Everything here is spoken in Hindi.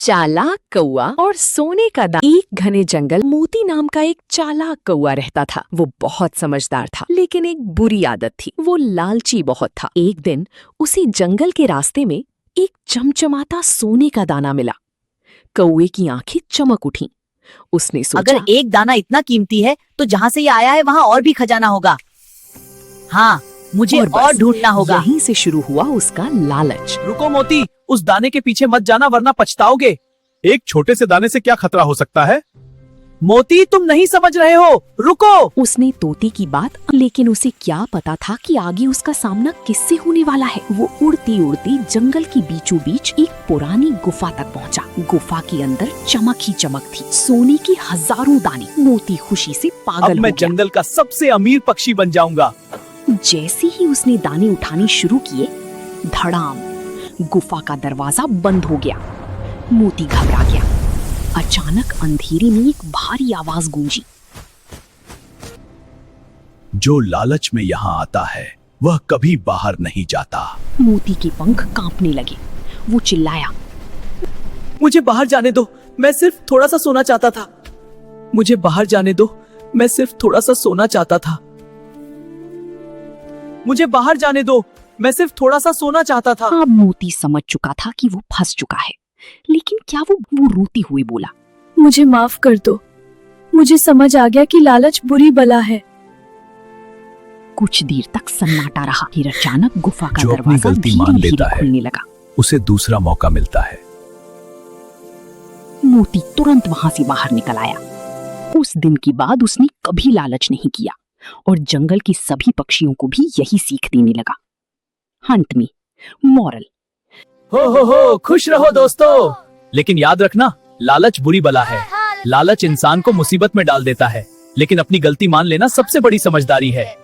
चालाक कौआ और सोने का दाना। एक घने जंगल मोती नाम का एक चालाक कौआ रहता था। वो बहुत समझदार था, लेकिन एक बुरी आदत थी। वो लालची बहुत था। एक दिन उसे जंगल के रास्ते में एक चमचमाता सोने का दाना मिला। कौए की आंखें चमक उठीं। उसने सोचा, अगर एक दाना इतना कीमती है तो जहाँ से ये आया है वहाँ और भी खजाना होगा। हाँ, मुझे और ढूंढना होगा। यहीं से शुरू हुआ उसका लालच। रुको मोती, उस दाने के पीछे मत जाना वरना पछताओगे। एक छोटे से दाने से क्या खतरा हो सकता है? मोती, तुम नहीं समझ रहे हो, रुको। उसने तोते की बात, लेकिन उसे क्या पता था कि आगे उसका सामना किससे होने वाला है। वो उड़ती उड़ती जंगल की बीचों बीच एक पुरानी गुफा तक पहुंचा। गुफा के अंदर चमक ही चमक थी, सोने की हजारों दाने। मोती खुशी से पागल अब मैं हो गया। जंगल का सबसे अमीर पक्षी बन जाऊंगा। जैसे ही उसने दाने उठाने शुरू किए, धड़ाम, गुफा का दरवाजा बंद हो गया। मोती घबरा गया। अचानक अंधेरे में एक भारी आवाज गूंजी। जो लालच में यहाँ आता है वह कभी बाहर नहीं जाता। मोती के पंख कांपने लगे। वो चिल्लाया, मुझे बाहर जाने दो, मैं सिर्फ थोड़ा सा सोना चाहता था। मुझे बाहर जाने दो, मैं सिर्फ थोड़ा सा सोना चाहता था। मुझे बाहर जाने दो, मैं सिर्फ थोड़ा सा सोना चाहता था। अब मोती समझ चुका था कि वो फंस चुका है, लेकिन क्या वो रोती हुई बोला, मुझे माफ कर दो। मुझे समझ आ गया कि लालच बुरी बला है। कुछ देर तक सन्नाटा रहा। फिर अचानक गुफा का जो अपनी दरवाजा गलती मान धीरे-धीरे लेता है, खुलने लगा। उसे दूसरा मौका मिलता है। मोती तुरंत वहां से बाहर निकल आया। उस दिन के बाद उसने कभी लालच नहीं किया और जंगल के सभी पक्षियों को भी यही सीख देने लगा। अंत में मॉरल, हो, खुश रहो दोस्तों। लेकिन याद रखना, लालच बुरी बला है। लालच इंसान को मुसीबत में डाल देता है, लेकिन अपनी गलती मान लेना सबसे बड़ी समझदारी है।